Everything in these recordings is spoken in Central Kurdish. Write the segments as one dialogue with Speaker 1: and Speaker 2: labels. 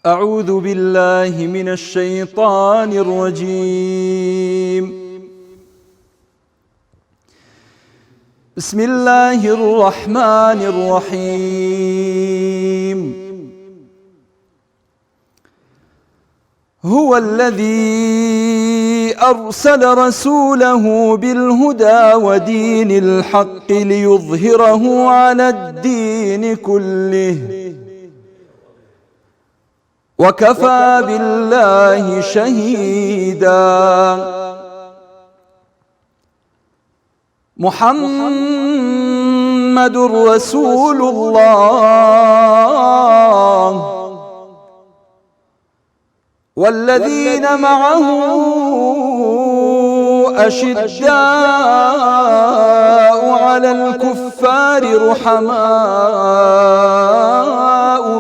Speaker 1: أعوذ بالله من الشيطان الرجيم. بسم الله الرحمن الرحيم. هو الذي أرسل رسوله بالهدى ودين الحق ليظهره على الدين كله وكفى بالله شهيدا. محمد رسول الله والذين معه أشداء على الكفار رحماء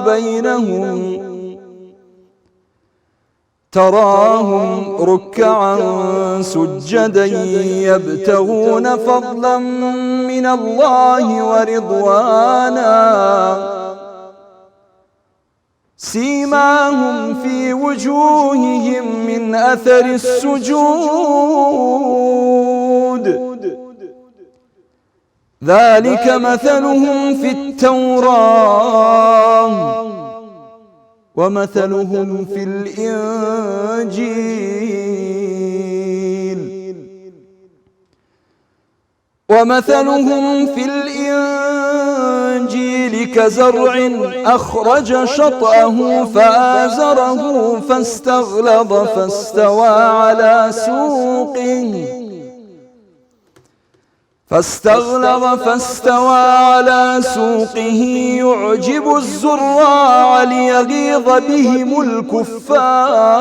Speaker 1: بينهم تراهم ركعا سجدا يبتغون فضلا من الله ورضوانا سيماهم في وجوههم من أثر السجود ذلك مثلهم في التوراة ومثلهم في الإنجيل كزرع أخرج شطأه فآزره فاستغلظ فاستوى على سوقه يعجب الزراع ليغيظ بهم الكفار.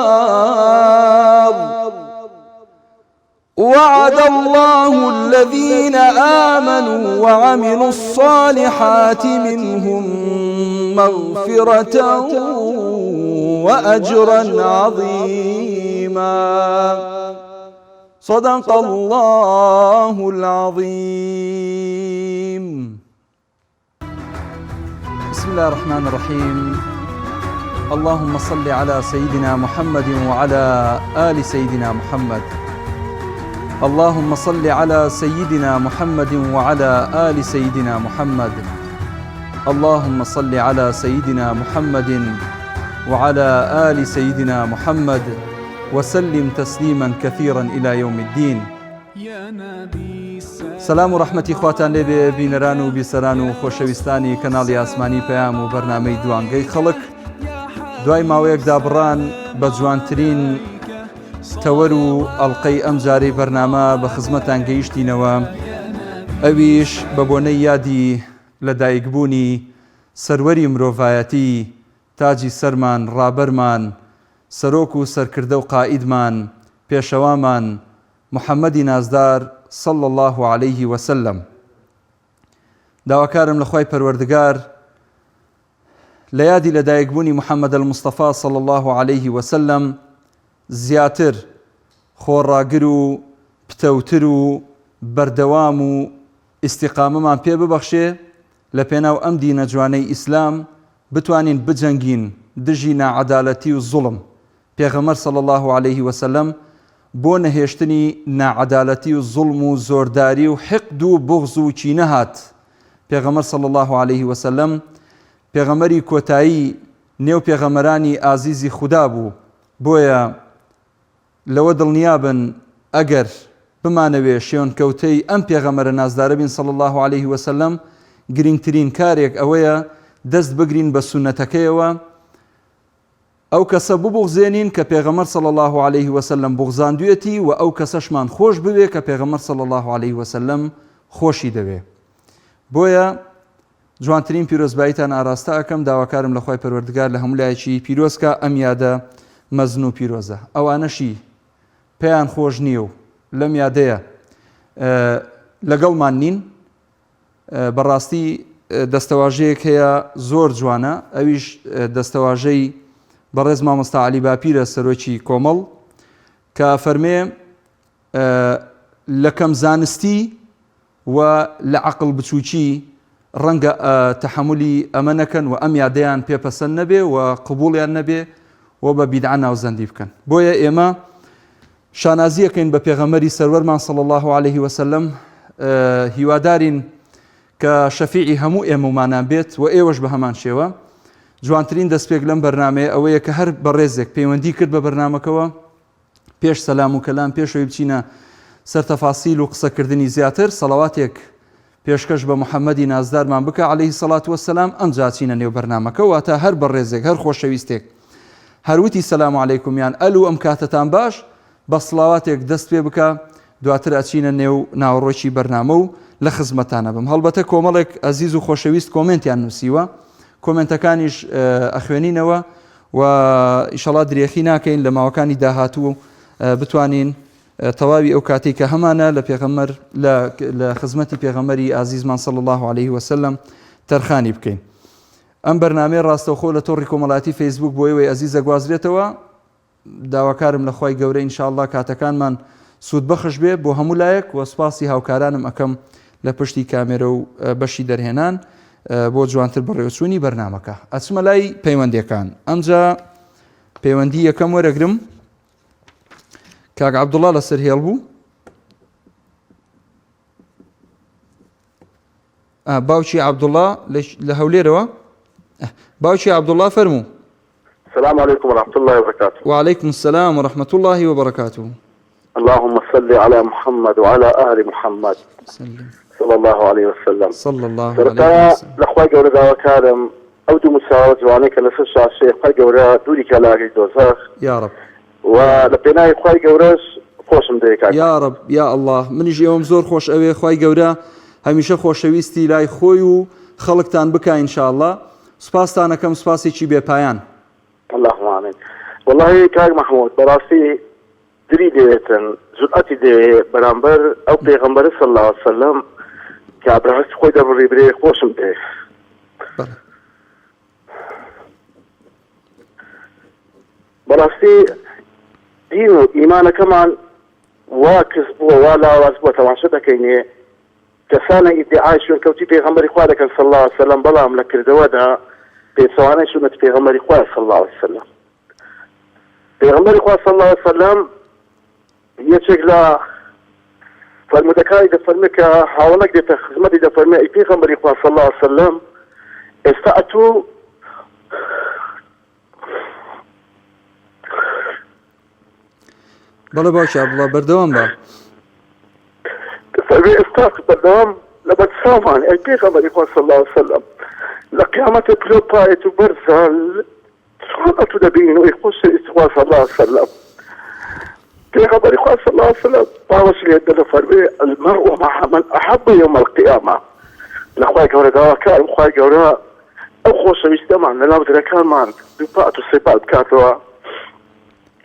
Speaker 1: وعد الله الذين آمنوا وعملوا الصالحات منهم مغفرة وأجرا عظيما. صدق الله العظيم. بسم الله الرحمن الرحيم. اللهم صل على سيدنا محمد وعلى آل سيدنا محمد. اللهم صل على سيدنا محمد وعلى آل سيدنا محمد. اللهم صل على سيدنا محمد وعلى آل سيدنا محمد وسلم تسليما كثيرا إلى يوم الدين. سلام و رحمتی خواتان لێبێ بینەران و بیسەران و خۆشەویستانی کەناڵی ئاسمانی پەیام و بەرنامەی دوانگەی خەڵک. دوای ماوەیەکدا بڕان بە جوانترین تەوەر و ئەڵقەی ئەم جارەی بەرنامە بە خزمەتان گەیشتینەوە، ئەویش بە بۆنەی یادی لەدایکبوونی سەروەری مرۆڤایەتی، تاجی سەرمان، ڕابەرمان، سەرۆک و سەرکردە و قائیدمان، پێشەوامان محەممەدی نازدار صلى الله عليه وسلم. داواکارم لە خوای پەروەردگار لە یادی لەدایکبوونی محەممەد المستەفا صلى الله عليه وسلم زیاتر خۆڕاگر و پتەوتر و بەردەوام و ئیستیقامەمان پێ ببەخشێ لە پێناو ئەم دینە جوانەی ئیسلام بتوانین بجەنگین دژی ناعەدالەتی و زوڵم. پێغەمبەر صلى الله عليه وسلم بۆ نەهێشتنی ناعەدالەتی و زوڵم و زۆرداری و حقد و بغز و چینە هات. پێغەمبەر صلى الله عليه وسلم پێغەمبەری کۆتایی نێو پێغەمبەرانی ئازیزی خوددا بوو. بۆیە لەوە دڵنیابن ئەگەر بمانەوێ شێوەنکەوتەی ئەم پێغەمبەرە نازدارە بین صلى الله عليه وسلم، گرنگترین کارێک ئەوەیە دەست بگرین بە سونەتەکەیەوە، ئەو کەسە ببوغزێنین کە پێغەمبەر صلى الله عليه وسلم بوغزاندوێتی و ئەو کەسەشمان خۆش بوێ کە پێغەمبەر صلى الله عليه وسلم خۆشی دەوێ. بۆیە جوانترین پیرۆزباییتان ئاراستە ئەەکەم، داواکارم لە خوای پەروەردگار لە هەموو لایەکی پیرۆزکە ئەم یادە مەزن و پیرۆزە. ئەوانەشی پێیان خۆش نییە و لەم یادەیە لەگەڵمان نین. بەڕاستی دەستەواژەیەک هەیە زۆر جوانە، ئەویش دەستەواژەی بەڕێز مامۆستا عەلی باپیرە سەرۆکی کۆمەڵ کە فەرمێ لە کەم زانستی و لە عەقڵ بچووکی ڕەنگە تەحەمولی ئەمە نەکەن و ئەم یادەیان پێپەسەند نەبێ و قبوڵیان نەبێ و بە بیدعە ناوزەندی بکەن. بۆیە ئێمە شانازیەکەین بە پێغەمبەری سەروەرمان صلی الله عليه وسلم، هیوادارین کە شەفیعی هەموو ئێمەمانان بێت و ئێوەش بە هەمان شێوە. جوانترین دەستپێک لەم بەرنامەیە ئەوەیە کە هەر بەڕێزێک پەیوەندی کرد بە بەرنامەکەەوە پێش سەلام و کەلام پێشەوەی بچینە سەر تەفاسیل و قسەکردنی زیاتر سەڵاواتێک پێشکەش بە محەممەدی نازدارمان بکە عەلەیهی سەڵات وەسەلام، ئەمجا چینە نێو بەرنامەکە واتە هەر بەڕێزێک هەر خۆشەویستێک هەروتی سەلام عەلەیکومیان ئەلو ئەم کاتتان باش بە سڵاواتێک دەست پێ بکە، دواتر ئەچینە نێو ناوەڕۆکی بەرنامە و لە خزمەتانە بم. هەڵبەتە کۆمەڵێک ئەزیز و خۆشەویست کۆمنتیان نووسیوە، کۆمنتەکانیش ئەخوێنینەوە و ئیشەڵا درێخی ناکەین لە ماوەکانی داهاتوو بتوانین تەواوی ئەو کاتێک کە هەمانە لە پێغەمبەر لە خزمەتی پێغەمبەری ئازیزمان صلی الله عليه وسلم تەرخانی بکەین. ئەم بەرنامەی ڕاستەوخۆ لە تۆڕی کۆمەڵاتی فەیسبوک بۆ ئێوەی ئەزیز دەگوازرێتەوە. داواکارم لە خوای گەورە ئینشاءالله کاتەکانمان سوود بەخش بێ بۆ هەموو لایەک و سپاسی هاوکارانم ئەەکەم لە پشتی کامێرە و بەشی دەرهێنان بۆ جوانتر بەڕێوەچوونی بەرنامەکە. ئەچمە لای پەیوەندیەکان. ئەمجا پەیوەندی یەکەم وەرەگرم. کاک عەبدوڵڵا لەسەر هێڵ بوو. باوکی عەبدوڵڵا لە هەولێرەوە. باوکی عەبدوڵڵا فەرموو.
Speaker 2: السلام عليكم ورحمة الله وبركاته.
Speaker 1: وعليكم السلام ورحمة الله وبركاته.
Speaker 2: اللهم صل على محمد وعلى آل محمد صلى الله عليه وسلم.
Speaker 1: صلى الله عليه وسلم.
Speaker 2: لأخوة جورا وكارم أودو مساواة جوانيك لسرشا الشيخ خواهي جورا دوري كلاقي دوزاخ
Speaker 1: يا رب.
Speaker 2: ولبناي خواهي جوراش خوشم ديكاك
Speaker 1: يا رب يا الله. منیش ئێوەم زۆر خۆش ئەوێ خواهی گەورە هەمیشە خۆشەویستی لای خۆی و خەڵکتان بکە ئینشاءالله. سپاستانەکەم سپاسێکی بێپایان.
Speaker 2: اللهم آمين. والله كاك محمود براسي دری دێتن جورئەتی دێ بەرامبەر ئەو پێغەمبەر صلی الله عليه وسلم کە ئابراهەم خۆی دەبڕی برێ خۆشم دێ. بەڕاستی دین و ئیمانەکەمان وا کەس بووە وا لاواز بووە تەماشا دەکەینێ کەسانە ئیدعای شوێنکەوتی پێغەمبەری خوا دەکەن صلی الله عليه وسلم بەڵام لە کردەوەدا پێچەوانەی سنەت پێغەمبەری خوا صلی الله عليه وسلم. پێغەمبەری خوا صلی الله عليه وسلم یەکێک لە فەرمودەکانی دەفەرمێ کە هاوڵێک دێتە خزمەتی دەفەرمێ ئەی پێغەمبەری خوا صلی الله عليه وسلم ئێستا ئەتوو
Speaker 1: بەڵێ باوکی عەبدوڵڵا بەردەوام بە.
Speaker 2: دەفەرمێ ئێستا بەردەوام لە بەرچاومان ئەی پێغەمبەری خوا صلی الله عليه وسلم لە قیامەتێ پلۆپایەت و بەرزە چۆن ئەتوو دەبین و ئەی خۆشەویستی خوا صلی الله عليه وسلم. پیغمبر خدا صلی الله علیه وسلم باوش لید فرمی المرء مع من احب يوم القيامه. لخوای گەورە داواکارم خوای گەورە ئەو خۆشەویستەمان لەناو درەکان مان دووپات و سێپات بکاتەوە.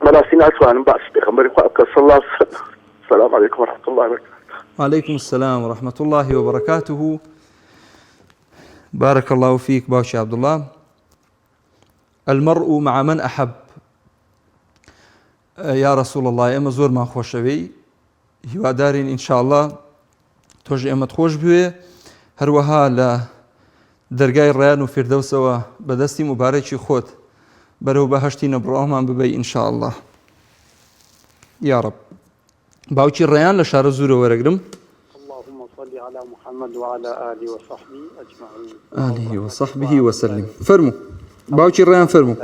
Speaker 2: بەڕاستی ناتوانم باسی پێغەمبەری خوا بکەم صلی الله عليه وسلم. السلام عليكم ورحمة الله وبركاته.
Speaker 1: وعليكم السلام ورحمة الله وبركاته. بارك الله فيك باوشي عبد الله. المرء مع من أحب. يا رسول الله ئێمە زۆرمان خۆشەوی هیوادارین ئینشاءالله تۆش ئێمەت خۆش بوێ هەروەها لە دەرگای ڕیان و فیردەوسەوە بەدەستی مبارەکی خۆت بەرەو بەهەشتی نەبڕاومان ببەی ئینشاءالله یا رب. باوکی ڕیان لە شارە زوورە وەرەگرم.
Speaker 3: اللهم صل على محمد وعلى آله وصحبه أجمعين.
Speaker 1: آله وصحبه وسلم. فرمو باوکی ڕیان فرمو.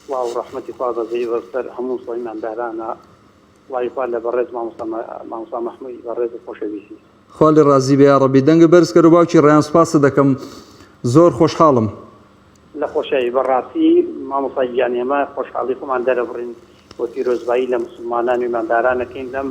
Speaker 3: الله ورحمتي فاضة زي ذا همون صلينا بهرانا الله يقال لبرز مع مصطفى محمود برز خوشويسي
Speaker 1: خالی رازی بێ یا ڕەبی دەنگە بەرز کەرە باوکی ڕیان سپاسە دەکەم زۆر خۆشحاڵم
Speaker 3: لە خۆشەوی بەڕاستی مامۆسای گیانێمە خۆشحاڵی خۆمان دەرەبڕین بۆ پیرۆزبایی لە موسڵمانان و ئیماندارانەکەین لەم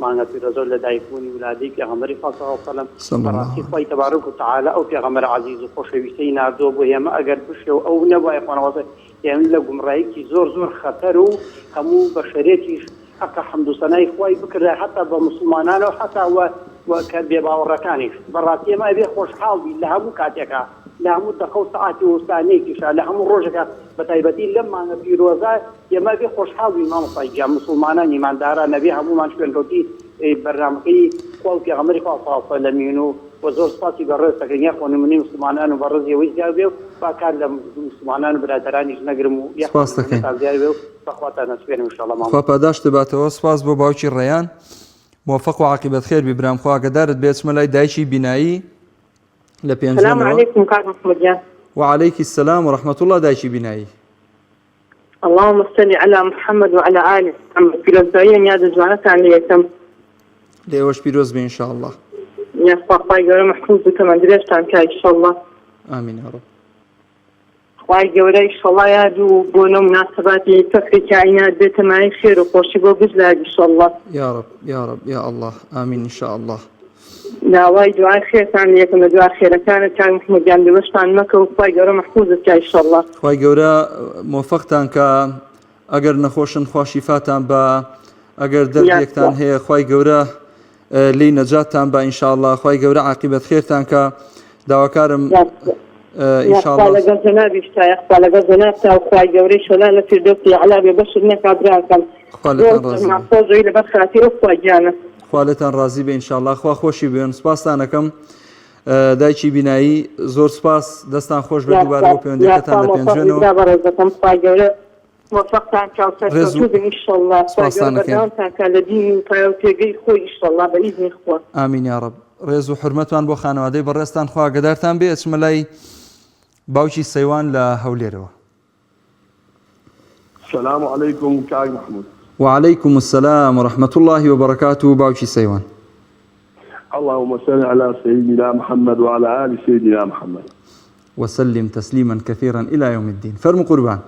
Speaker 3: مانگە پیرۆزە لە دایکبوونی ولادەی پێغەمبەری خوا صلی الله علیه و سلم بەڕاستی خوای تەبارەک و تەعالی ئەو پێغەمبەر عەزیز و خۆشەویستەی ناردووە بۆ ئێمە ئەگەر بشێ و ئەو نەبوایە خوانەوەسە یعنی لە گومڕاییکی زۆر خەتەر و هەموو بەشەرێتیش حقا حەمد و سەنای خوای بکردە حتا بە موسڵمانانەوە حتا وەکە بێباوەڕەکانیش بەڕاستی ئێمە ئەبێ خۆشحاڵ بین لە هەموو کاتێکە لە هەموو دەقە و سەعاتی و ستانەیەکیشە لە هەموو ڕۆژێکە بە تایبەتی لەم مانگە پیرۆزە ئێمە ئەبێ خۆشحاڵ بین مامۆستای گیان موسڵمانان ئیمانداران نەبێ هەمومان شوێنکەوتی بەرنامەکەی خوا و پێغەمبەری خوا صلی الله علیه و سلم و وزۆر سپاسی بەڕێز دەکەین یاخۆنمونی مسلمانان و بەڕێزیەوەی زیاد بێ و باکار لە مسلمانان و برادرانیش نەگرم و
Speaker 1: سپاس دەکەین
Speaker 3: زیاد بێ و بەخواتان نەسپێنم انشاءالله ماڵ
Speaker 1: خوا پاداش دەباتەوە. سپاس بۆ باوکی ڕێیان، موفق و عاقبەت خێر بی برام، خوا ئاگادارت بێت چمە لای دایکی بینایی لە
Speaker 4: السلام
Speaker 1: پێنجێنەوە.
Speaker 4: عليكم كاك محمد جان.
Speaker 1: وعليك السلام ورحمة الله. دایکی بینایی
Speaker 4: اللهم صل على محمد وعلى آل محمد. في الأسبوعين يا دجوانة عن ليتم
Speaker 1: لێوەش پیرۆز بێ إن شاء الله.
Speaker 4: يا صاحبي قولة محفوظ كمان دريش كان إن شاء الله.
Speaker 1: آمين يا رب.
Speaker 4: خواهي قولة إن شاء الله يا دو بونو مناسباتي فكري كائنات بيت معي خير وخوشي بو بزلاج إن شاء الله.
Speaker 1: يا رب يا رب يا الله آمين إن شاء الله.
Speaker 4: لا واي دعاء خير عن ليتم دعاء خير كانت كان محمد جان دوشت عن مكة وخواهي قولة محفوظة إن شاء الله.
Speaker 1: خی گەورە موفقتان کە ئەگەر نەخۆشن خوا شیفاتان بە، ئەگەر دەردێکتان هەیە خی گەورە لی نەجاتتان بە ئینشاءالله. خی گەورە عاقبەت خێرتان کە داواکارم
Speaker 4: يا لقى جنابي اشتا يخفى لقى جنابتا وخواهي قولة شلالة في الدوسي على ببشر نك عبراكم.
Speaker 1: خالتان ڕازی
Speaker 4: مع صوجي لبخاتي وخواهي جانا.
Speaker 1: خالتان ڕازی بێ ئینشاءالله. خوا خۆشی بێن. سپاسان دەکەم دایکی بینایی، زۆر سپاس، دەستان خۆش بێ دووبارە بۆ پەیوەندیەکەتان لە پێنجێنەوە.
Speaker 4: موفقتان كاوسر إن شاء الله. برنامجتان كالدين وطيوتيجي خوي إن شاء الله بإذن إخوة.
Speaker 1: ئامین یا رب. ڕێز و حرمەتوان بۆ خانەوادەی بەڕێستان، خوا ئاگادارتان بێ. ئەچمە لای باوکی سەیوان لە هەولێرەوە.
Speaker 5: السلام عليكم كاك محمود.
Speaker 1: وعليكم السلام ورحمة الله وبركاته. باوکی سەیوان
Speaker 5: اللهم صل على سيدنا محمد وعلى آل سيدنا محمد
Speaker 1: وسلم تسليما كثيرا إلى يوم الدين. فرموا قربان.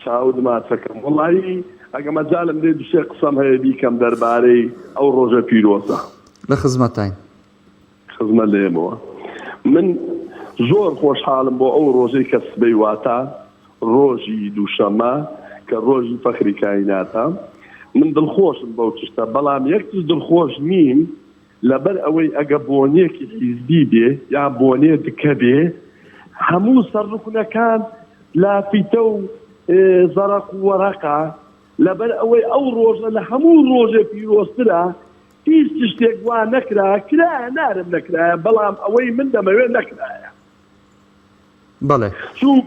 Speaker 5: شاود ما تسكم والله أجمع زالم دي بشيء قسم هي بيكم درباري أو روجا بيروسا
Speaker 1: لخدمتين
Speaker 5: خدمة ليموا من زور خوش حالم بو أو روجي كسبي واتا روجي دوشما كروجي فخري كائناتا من دلخوش بوتشتا بلام يكتز دلخوش مين لبر أوي أجابونيك حزبي يا بوني دكبي همو صرفنا كان لا في تو زرق ورقة لبر أوي أو روجة لهمو روجة في روستلا تيس تشتيق ونكرا كلا نارم نكرا بلام أوي من دم نكرا
Speaker 1: بله
Speaker 5: شو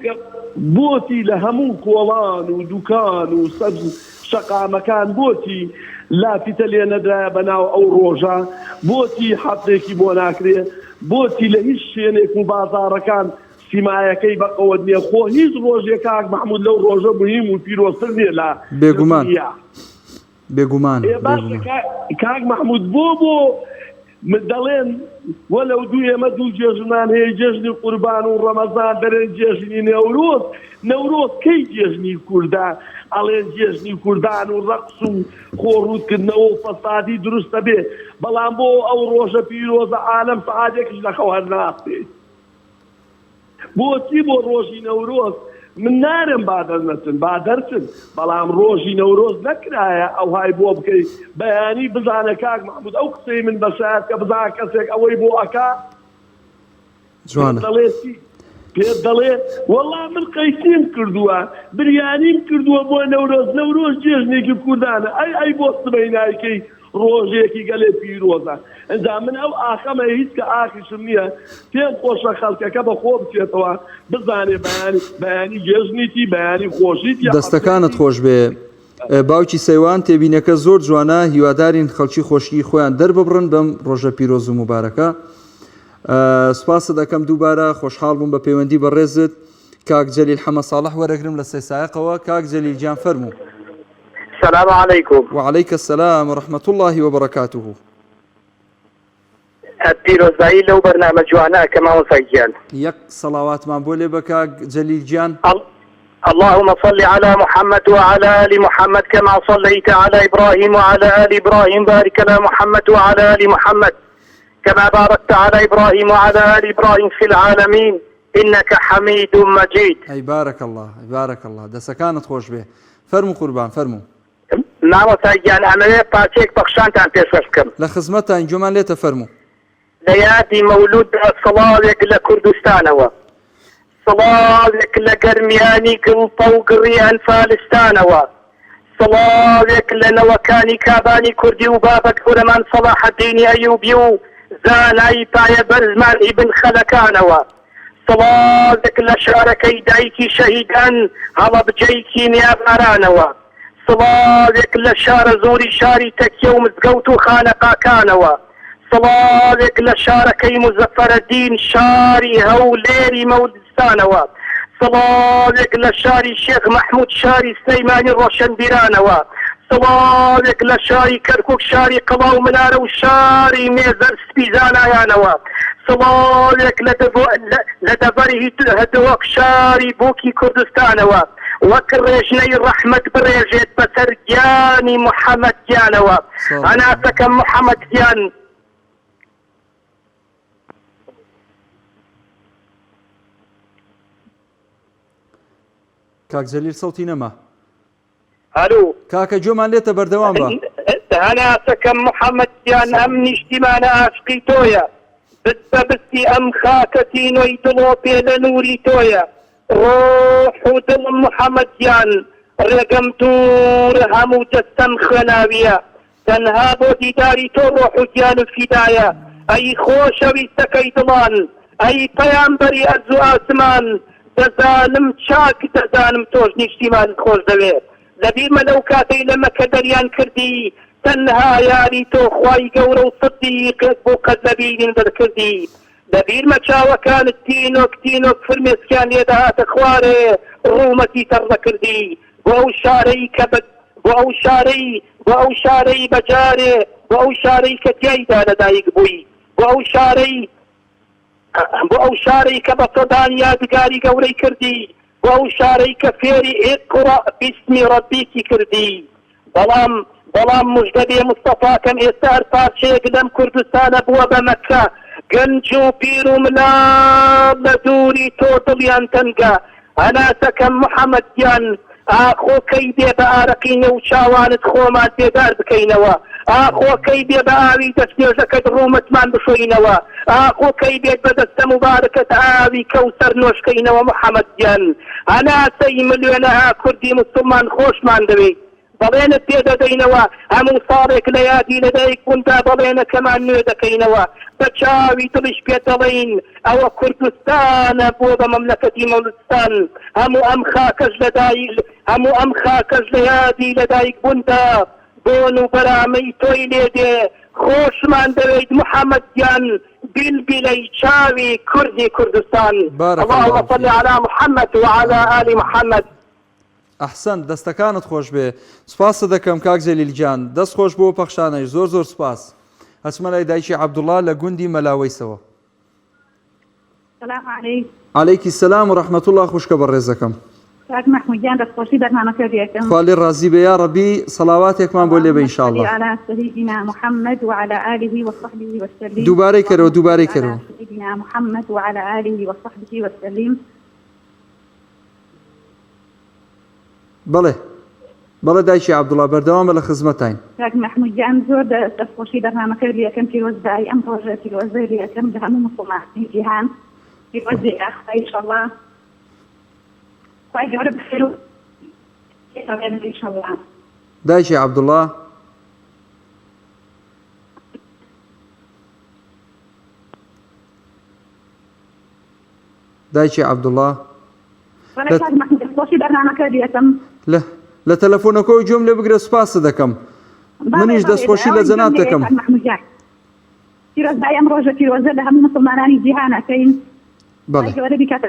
Speaker 5: بوتي لهمو كولان ودكان وسبز شقا مكان بوتي لا في تلي ندرا بناو أو روجا بوتي حطيكي بوناكري بوتي لهيش بازار كان سمايا كي بقودني خو هيز روجا كاك محمود لو روجا مهم وفيروسني لا
Speaker 1: بيغمان
Speaker 5: كاك محمود بوبو مدلين ولو دوية مدو جيجنان هي جيجني قربان ورمضان درين جيجني نوروز كي جيجني كردان علين جيجني كردان ورقص وخورود كدنو فصادي درست به بلان بو او روجا بيروز عالم سعادك لخوها الناس بوتي بو روجي نوروز من نارم بادرتن بلام روجي نوروز نكرايا او هاي بو بكي بياني بزانا كاك محمود او قصي من بشار كبزا كسيك او يبو اكا
Speaker 1: جوانا
Speaker 5: بيدلي والله من قيسين كردوا بريانين كردوا بو نوروز جيجني كي كردانا اي بوست بيناي كي روجيكي قال بيروزا إذا من أو آخر ما يهيس كآخر شمية فين خوش خلقك كبا خوب تيتوا بزاني بياني جزنيتي بياني خوشيتي
Speaker 1: دەستەکانت خۆش بێ. باوکی سەیوان تێبینەکە زۆر جوانە، هیوادارین خەڵکی خۆشی خۆیان دەرببڕن بەم ڕۆژە پیرۆز و مبارەکە. سپاس دەکەم دووبارە، خۆشحاڵ بووم بە پەیوەندی بەڕێزت. کاک جەلیل حەمە ساڵح وەرەگرم لە سێسایەقەوە. کاک جەلیل گیان فەرموو.
Speaker 2: السلام عليكم.
Speaker 1: وعليك السلام ورحمة الله وبركاته.
Speaker 2: البيروزاي لو برنامج وانا كما وصيان
Speaker 1: يك صلوات ما بولي بكا جليل جان.
Speaker 2: اللهم صل على محمد وعلى آل محمد كما صليت على إبراهيم وعلى آل إبراهيم. بارك على محمد وعلى آل محمد كما باركت على إبراهيم وعلى آل إبراهيم في العالمين إنك حميد مجيد.
Speaker 1: أي بارك الله بارك الله. دسكانت خوش به. فرمو قربان فرمو.
Speaker 2: نعم سيدان أنا باتيك بخشان تان تسكم
Speaker 1: لخدمتها إنجمان ليه تفرمو
Speaker 2: ليادي مولود صلالك لكردستان هو صلالك لقرمياني قلطة وقريان فالستان هو صلالك لنوكاني كاباني كردي وبابك علمان صلاح الدين أيوبيو زانایی پایە بەرزمان ئیبن خەلەکانەوە سڵازێک لە شارەکەی دایکی شەهیدان هەڵە بجەیکی نیابارانەوە سڵازێک لە شارە زۆری شاری تەکیە و مزگەوت و خانەقاکانەوە سڵازێک لە شارەکەی مزەفەرەدین شاری هەولێری مەودستانەوە سڵازێک لە شاری شێخ مەحموود شاری سلەیمانی ڕۆشنبیرانەوە سڵازێک لە شاری کەرکووک شاری قەڵا و منارە و شاری مێزەر سپیزانایانەوە سڵازێک لە دەبەری هەدووەک شاری بۆکی کوردستانەوە وەک ڕێژنەی ڕەحمەت بڕێژێت بەسەر گیانی محەممەد گیانەوە هەناسەکەم محەممەد گیان
Speaker 1: کاک جەلیل سەوتی نەما
Speaker 2: هەلو
Speaker 1: کاکە جۆمان لێتە بەردەوام بە
Speaker 2: هەناسەکەم محەممەد گیان ئەم نیشتیمانە ئاشقی تۆیە بست بە بستی ئەم خاکەتی نۆی دڵۆ پێ لە نووری تۆیە ڕۆح و دڵم محەممەد گیان ڕێگەم دوور هەموو دەستەم خوێناویە تەنها بۆ دیداری تۆ ڕۆح و گیان و فیدایە ئەی خۆشەویستەکەی دڵان ئەی پەیامبەری ئەرز و ئاسمان دەزانم چاک دەزانم تۆش نیشتیمان خۆش دەوێت لەبیرمە لەو کاتەی لە مەکە دەریان کردی تەنها یاری تۆ خوای گەورە و سەدیقت بۆ قەت لەبیرین دەرکردی لەبیرمە چاوەکانت تینۆک تینۆک فرمێسکیان لێدەهاتە خوارێ ڕوومەتی تەڕ دەکردی بۆ ئەو شارەی کە بۆ ئەو شارەی بەجارێ بۆ ئەو شارەی کە تیایدا لەدایک بووی بۆ ئەو شارەی کە بە سەدان یادگاری گەورەی کردی بۆ ئەو شارەی کە فێری ئیقڕە بیسمی ڕەبیکی کردی بەڵام موژدە بێ مستەفاکەم ئێستا هەر پارچەیەک لەم کوردستانە بووە بە مەککە گەنج و پیر و مناڵ لە دووری تۆ دڵیان تەنگە هەناسەکەم محەممەد گیان ئاخۆکەی بێ بە ئارەقینە و چاوانت خۆمان بێدار بکەینەوە ئاخۆکەی بێ بە ئاوی دەستێژەکەت ڕوومەتمان بشۆینەوە ئاخۆکەی بێت بە دەستە مبارەکەت ئاوی کەوسەر نۆشکەینەوە محەممەد گیان هەناسەی ملیۆنەها کوردی مسلمان خۆشمان دەوێت بەڵێنت پێ دەدەینەوە هەموو ساڵێک لە یادی لەدایک بووندا بەڵێنەکەمان نوێ دەکەینەوە بە چاوی دڵش پێ دەڵێین ئەوە کوردستانە بۆ بە مەملەکەتی مەولستان هەموو ئەم خاکەش لە یادی لەدایک بووندا بۆن و بەرامەی تۆی لێدێ خۆشمان دەوێت محەممەد گیان بیلبیلەی چاوی کوردی کوردستان اللهم صل على محمد وعلى آل محمد
Speaker 1: ئەحسەن دەستەکانت خۆش بێ سوپاسە دەکەم کاک جەلیل گیان دەست خۆش بۆ پەخشانەش زۆر زۆر سوپاس هەچمە لای دایکی عەبدوڵڵا لە گوندی مەلاوەیسەوە
Speaker 6: سلام علیکم
Speaker 1: عەلەیکی سەلام و ڕەحمەتوڵڵا خوشکە بە ڕێزەکەم
Speaker 6: کاک مەحموود گیان دەستخۆشی بەرنامەکە دێتم
Speaker 1: خوا لێ ڕازی بێ یا ڕەبی سەڵاواتێکمان بۆ لێ بە ئینشاءڵڵا
Speaker 6: على سيدنا محمد وعلى آله وصحبه وسلم
Speaker 1: دووبارەی کەرەوە
Speaker 6: سيدنا محمد وعلى آله وصحبه وسلم
Speaker 1: بەڵێ دایکی عەبدوڵڵا بەردەوامە لە خزمەتین
Speaker 6: کاک مەحموود گیان زۆر دەستخۆشی بەرنامەکە لێەکەم پیرۆزدای ئەم ڕۆژە پیرۆزەی لێەکەم لە هەموو مسڵمانی جیهان پیرۆزی ئاخا ئینشاءڵڵا خوای گەورە بخێر و ئینشاءڵڵا
Speaker 1: دایکی عەبدوڵڵا دایکی عەبدوڵڵا
Speaker 6: کاک مەحموود دەستخۆشی بەرنامەکە لێەکەم
Speaker 1: لە تەلەفۆنەکەی گوێم لێ بگرە سوپاسە دەکەم منیش دەستخۆشی لە جەناب دەکەم
Speaker 6: پیرۆزدای ئەم ڕۆژە پیرۆزە لە هەموو مسڵمانانی جیهانەکەین
Speaker 1: بەڵێ
Speaker 6: گەورە بیکاتە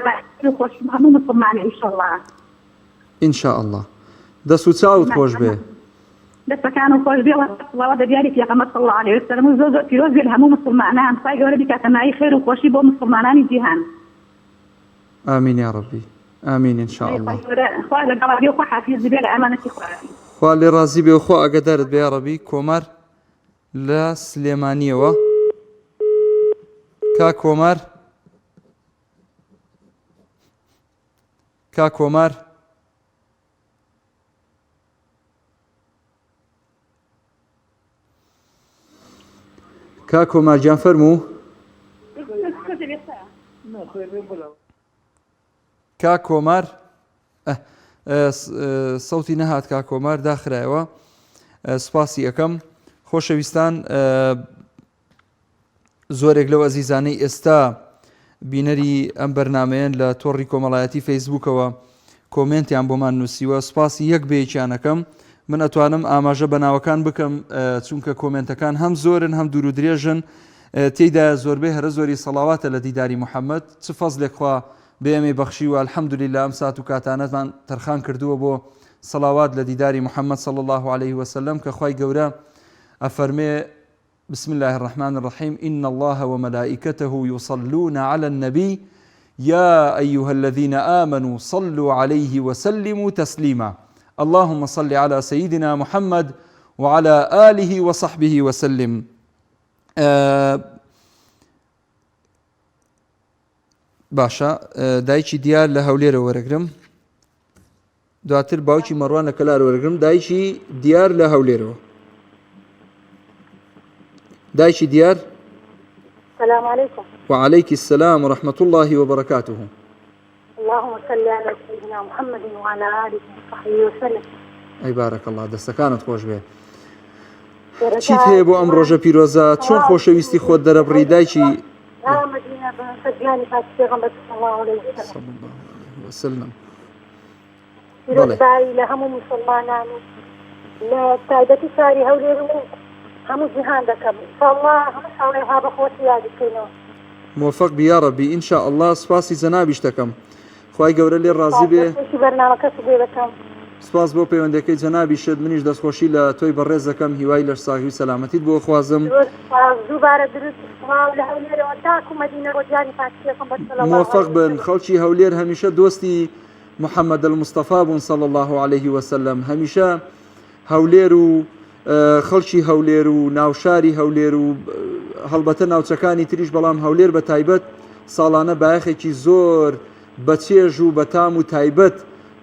Speaker 6: خۆش هەموو مسڵمانە ئینشاءڵڵا
Speaker 1: ئینشاءڵڵا دەست و چاوت خۆش بێ
Speaker 6: دەستەکان و خۆش بێ وڵا دەبیاری پێغەمبەر صلی الله علیه وسلم و زۆر پیرۆز بێ لە هەموو مسڵمانان خوای گەورە بیکاتە مای خێر و خۆشی بۆ مسڵمانانی جیهان
Speaker 1: ئامین یا ڕەبی ئامین ئینشاءڵڵا
Speaker 6: خوا لەگەڵا بێ و خوا حافیظ بێ لە ئەمانەتی خوارەوی
Speaker 1: خوا لێ ڕازی بێ و خوا ئاگادارت بێ یا ڕەبی کۆمار لە سلێمانیەوە کا کۆمار کا کۆمارجیان فەرموو کا کۆمار سەوتی نەهات کا کۆمار داخرایەوە سپاسی یەکەم خۆشەویستان زۆرێک لەو ئەزیزانەی ئێستا بینەری ئەم بەرنامەیەن لە تۆڕی کۆمەڵایەتی فەیسبووکەوە کۆمنتیان بۆمان نووسیوە سوپاسی یەک بەیەکیانەکەم من ئەتوانم ئاماژە بەناوەکان بکەم چونکە کۆمنتەکان هەم زۆرن هەم دوور و درێژن تێیدا زۆربەی هەرە زۆری سەڵاواتە لە دیداری محەممەد چ فەزلێک خوا بێمێ بەخشی و الحەمدولیلا ئەم سات و کاتانەتمان تەرخان کردووە بۆ سەڵاوات لە دیداری محەممەد صلی الله عليه وسلم کە خوای گەورە ئەفەرمێ بسم الله الرحمن الرحيم إن الله وملائكته يصلون على النبي يا أيها الذين آمنوا صلوا عليه وسلموا تسليما اللهم صل على سيدنا محمد وعلى آله وصحبه وسلم باشا دایکی دیار لە هەولێرە وەرەگرم دواتر باوکی مەڕوان لە کەلار وەرەگرم دایکی دیار لە هەولێرەوە دایکی دیار
Speaker 7: السلام عليكم.
Speaker 1: وعليك السلام ورحمة الله وبركاته.
Speaker 7: اللهم صل على سيدنا محمد وعلى آله وصحبه وسلم.
Speaker 1: أي بارك الله دەستەکانت خۆش بێ. چیت هەیە بۆ ئەم ڕۆژە پیرۆزە چۆن خۆشەویستی خۆت دەرەبڕی دایکی
Speaker 7: مدينة بسجاني فاتح پیغمبر صلى الله عليه
Speaker 1: وسلم.
Speaker 7: پیرۆزبایی لە هەموو مسلمانان و لە تایبەتی ساری هەولێر و هەموو جیهان دەکەم ئینشاءالله هەموو ساڵێها بەخۆشی یاد بکەینەوە.
Speaker 1: موفق بی یا ربی ئینشاء الله سپاسی جەنابیش دەکەم خوای گەورە لێ ڕازی بێ
Speaker 7: بەرنامەکەش بێ بەکەم
Speaker 1: سپاس بۆ پەیوەندەکەی جەنابیشت منیش دەستخۆشی لە تۆی بەڕێز دەکەم هیوای لەش ساغی و سەلامەتیت بۆ خوازم
Speaker 7: دووبارە درست لە هەولێرەوە تاکو مەدینە ڕۆژانی فاتح پیغمبر صلی الله
Speaker 1: موفق بن خەڵکی هەولێر هەمیشە دۆستی محەممەد المستەفا بوون صلی الله عليه وسلم هەمیشە هەولێر و خەڵکی هەولێر و ناوشاری هەولێر و هەڵبەتە ناوچەکانی تریش بەڵام هەولێر بە تایبەت ساڵانە بایەخێکی زۆر بەچێژ و بەتام و تایبەت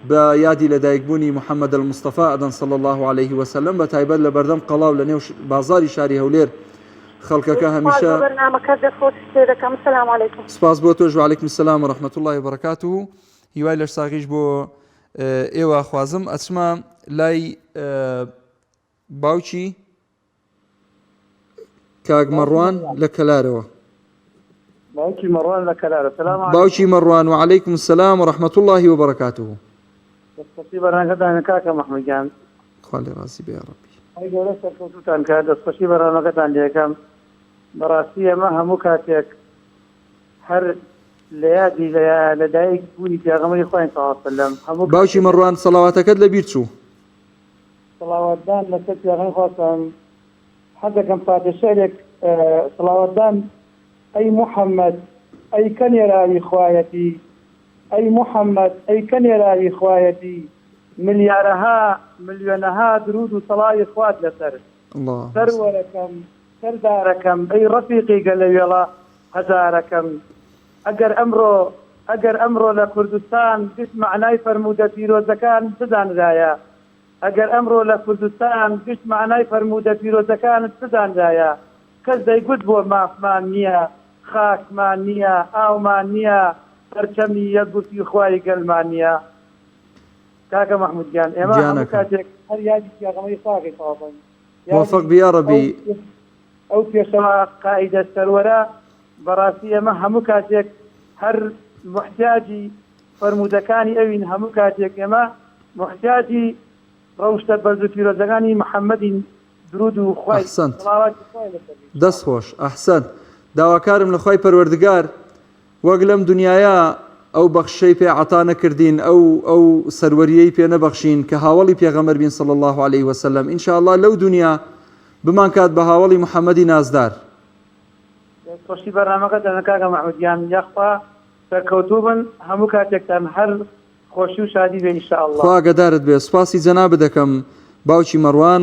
Speaker 1: بە یادی لەدایکبوونی محەممەد المستەفا ئەدەن صلی الله عليه وسلم بە تایبەت لە بەردەم قەڵاو لە نێو بازاری شاری هەولێر خەڵکەکە هەمیشە سپاس بۆ تۆش وعلیکم السلام ورحمة الله وبركاته هیوای لەش ساغیش بۆ ئێوە خوازم ئەچمە لای باوکی کاک مەڕوان لە کەلارەوە
Speaker 3: باوکی مەڕوان لە کەلارە سلام
Speaker 1: باوکی مەڕوان وعلیکم السلام ورحمة الله وبركاته
Speaker 3: دەستخۆشی بەرنامەکەتان کاکە مەحموود گیان
Speaker 1: خوا لێ ڕازی بێ یا ڕەبی
Speaker 3: ئەی گەورە سەرکەوتوتان کە دەستخۆشی بەرنامەکەتان لێکەم بەڕاستی ئەمە هەموو کاتێک هەر لە یادی لەدایک بوونی پێغەمبەری خوای صلی الله علیه و
Speaker 1: باوکی مەڕوان سەڵاواتەکەت لەبیر چوو
Speaker 3: سڵاوەتدان لەسەر پیاغەمبەری خواستم حەز دەکەم پادشایێک سڵاوەتدان ئەی محەممەد ئەی کەنێراوی خوایەتی ئەی محەممەد ئەی کەنێراوی خوایەتی ملیارەها ملیۆنەها درود و سەڵاوی خوات لەسەر سەروەرەکەم سەردارەکەم ئەی ڕەفیقی گەلەوێڵە هەزارەکەم ئەگەر ئەمڕۆ لە کوردستان گشت معنای فەرموودە پیرۆزەکان بزانرایە ئەگەر ئەمڕۆ لە کوردستان گشت معنای فەرموودە پیرۆزەکانت بزانرایە کەس دەیگوت بۆ مافمان نییە خاکمان نییە ئاومان نییە پەرچەمی یەکگوتی خوای گەلمان نییە کاکە مەحموود گیان ئێمە هەموو کاتێک هەر یادی پیاغەمبەری خواکەی تەواوەن
Speaker 1: موفق بی یا ڕەبی
Speaker 3: ئەو پێشەوە قائیدە سەروەرە بەڕاستی ئێمە هەموو کاتێک هەر محتیاجی فەرموودەکانی ئەوین هەموو کاتێک ئێمە محتیاجی ڕەوشتە بەرز و پیرۆزەکانی محەممەدین درود و خوای
Speaker 1: دەست خۆش ئەحسەن داواکارم لە خوای پەروەردگار وەک لەم دنیاە ئەو بەخشەی پێ عەتا نەکردین ئەو سەروەریەی پێ نەبەخشین کە هاوڵی پێغەمبەر بین صلی الله عليه وسلم ئینشاءالله لەو دنیا بمان کات بە هاوڵی محەممەدی نازدار
Speaker 3: خۆشی بەرنامەکە دەنە کاکە مەحموود گیان یەخوا سەرکەوتوو بن هەموو کاتێکتان هەر خۆشی و شادی بێ ئینشاءالله
Speaker 1: خوا ئاگادارت بێ سپاسی جەناب دەکەم باوکی مەڕوان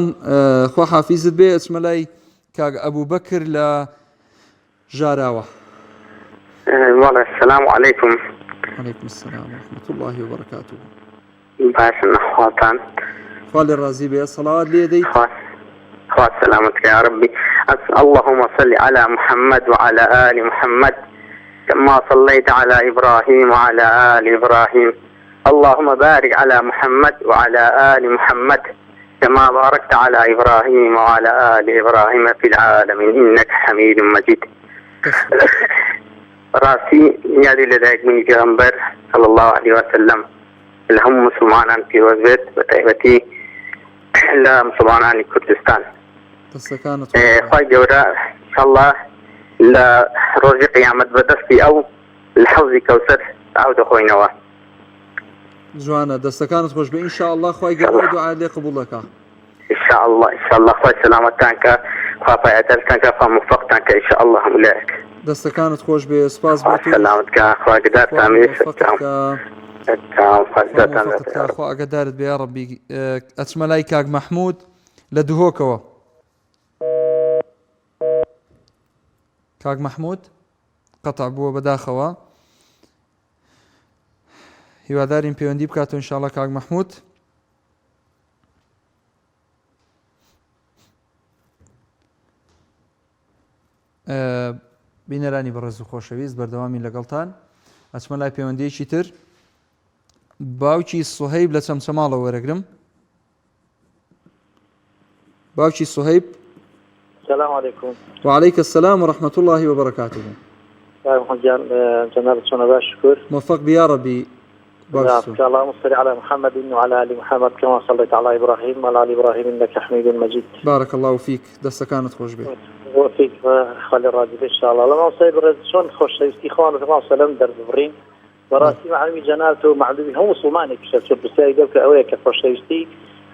Speaker 1: خوا حافیزت بێ ئەچمە لای کاک ئەبوبەکر لە ژاراوە
Speaker 8: السلام عليكم.
Speaker 1: وعليكم السلام ورحمة الله وبركاته.
Speaker 8: باشا أخواتان.
Speaker 1: خالي الرازي بيه صلوات لي دي.
Speaker 8: خوات سلامتك يا ربي. اللهم صل على محمد وعلى آل محمد كما صليت على إبراهيم وعلى آل إبراهيم. اللهم بارك على محمد وعلى آل محمد كما باركت على إبراهيم وعلى آل إبراهيم في العالمين إنك حميد مجيد. راسي يالي لدايك من پیغمبر صلى الله عليه وسلم الهم مسلمانان پیروز بيت بتعبتي لمسلمانان كردستان خواهي جورا إن شاء الله لروج قيامة بدستي أو الحوزي كوثر عود أخوينوا
Speaker 1: جوانا دستكانت خوش بإن شاء الله خواهي قبل دعاء لي قبول لك
Speaker 8: إن شاء الله خواهي سلامتانك خواهي عدلتانك خواهي مفقتانك إن شاء الله ملاك
Speaker 1: دستكانت خوش بسپاس
Speaker 8: بوتو سلامتك خواهي قدار تاميش
Speaker 1: موفقتك أخوة أقدارت بيا ربي أتشملاي كاك محمود لدهوكوا كاك محمود قطع بووە بەداخەوە هیوادارین پەیوەندی بکاتەوە ئینشاءڵڵا کاک محمود بینەرانی بەڕێز و خۆشەویست بەردەوامی لەگەڵتان ئەچمە لای پەیوەندیەکی تر باوکی سوهەیب لە چەمچەماڵەوە وەرەگرم باوکی سوهەیب
Speaker 9: السلام عليكم.
Speaker 1: وعليك السلام ورحمة الله وبركاته.
Speaker 9: محمد جناب شكرا شكر.
Speaker 1: موفق بيا ربي.
Speaker 9: اللهم صل على محمد وعلى ال محمد كما صليت على ابراهيم وعلى ال ابراهيم انك حميد مجيد.
Speaker 1: بارك الله فيك. دست كانت خوش بك.
Speaker 9: وفيك خلي الراجل ان شاء الله. لما صيب شلون خوش استخوان الله سلام در برين. براسي معلمي جنابته معلومي هم مسلماني بشكل بس يقولك اويا كفوش استي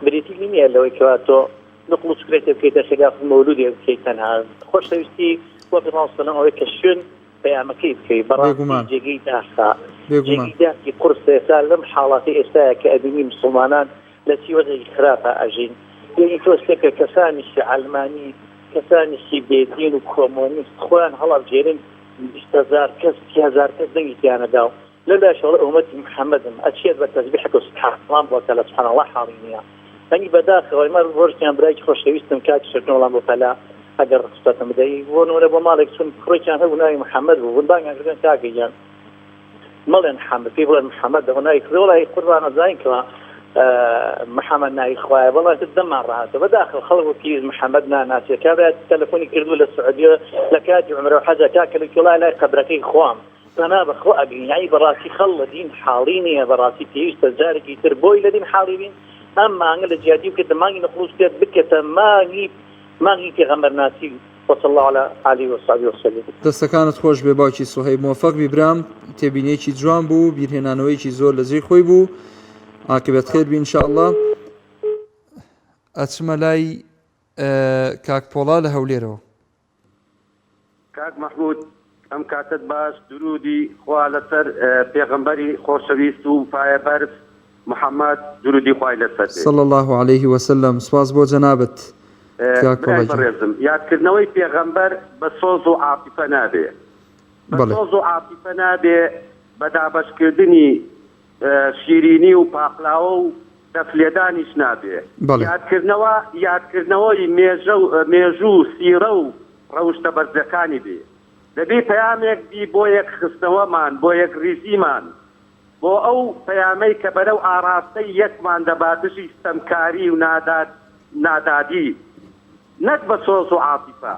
Speaker 9: بريتي مين اللي كواتو نقل سكرتي بكيت خلاف المولود بكيتنا خوش توستي وفي الله سلام عليك الشن في مكيف كي براسي جيد أخا جيدة في قرص سالم حالاتي إساءة كأدمي مسلمانان التي وجه خرافة أجين يعني توستك كسانش علماني كسانش بيدين وكومونيست خوان هلا بجيرين بيشتزار كهزار كزنجي أنا داو لا شغل أمتي محمد أشياء بتسبيحك وسبحان الله وتعالى سبحان الله حارينيا يعني بداخل وما الورش كان برايك خوش يستم كاتش شنو الله بفلا اگر خصوصا مدعي ونونا بمالك سن كرويشان هو ناي محمد وبندان عندنا تاكيان مالن محمد في بلد محمد هناي كذولا قربان زين كلا محمد ناي خويا والله تدمر هذا بداخل خلقوا كيز محمدنا ناس كذا تليفوني كردوا للسعوديه لكاجي عمره حاجه كاكل كلا لا قبركي خوام انا بخوا يعني براسي خلدين حاليني براسي تيجي تجاري تربوي لدين حالين اما ان الجهادي كده ما نخلص كده بكته ما في غمر ناسي وصلى الله عليه وصحبه وسلم
Speaker 1: دستكانت خوش به باوکی سوهیب موفق بیبرام تبینیکی جوان بو بیرهنانویکی زور لزی خوی بو عاقبت خیر بی انشاءالله اچمە لای کاک پۆڵا لە هەولێرەوە
Speaker 10: کاک محمود ئەم کاتت باش درودی خوا لەسەر پێغەمبەری خۆشەویست و پایەبەر محمد درودی خوای لەسەر
Speaker 1: صلى الله عليه وسلم سپاس بۆ جەنابەت
Speaker 10: بەڕێزم یادکردنەوەی پێغەمبەر بە سۆز و عاتیفە نابێ بە سۆز و عاتیفە نابێ بە دابەشکردنی شیرینی و پاقلاوە و دەفلێدانیش نابێ یادکردنەوەی مێژوو سیرە و ڕەوشتە بەرزەکانی بێ دەبێ پەیامێک بی بۆ یەک خستنەوەمان بۆ یەک ریزیمان بۆ ئەو پەیامەی کە بەرەو ئاراستەی یەکمان دەباتشی ستەمکاری و نادادی نەک بە سۆز و عاتیفە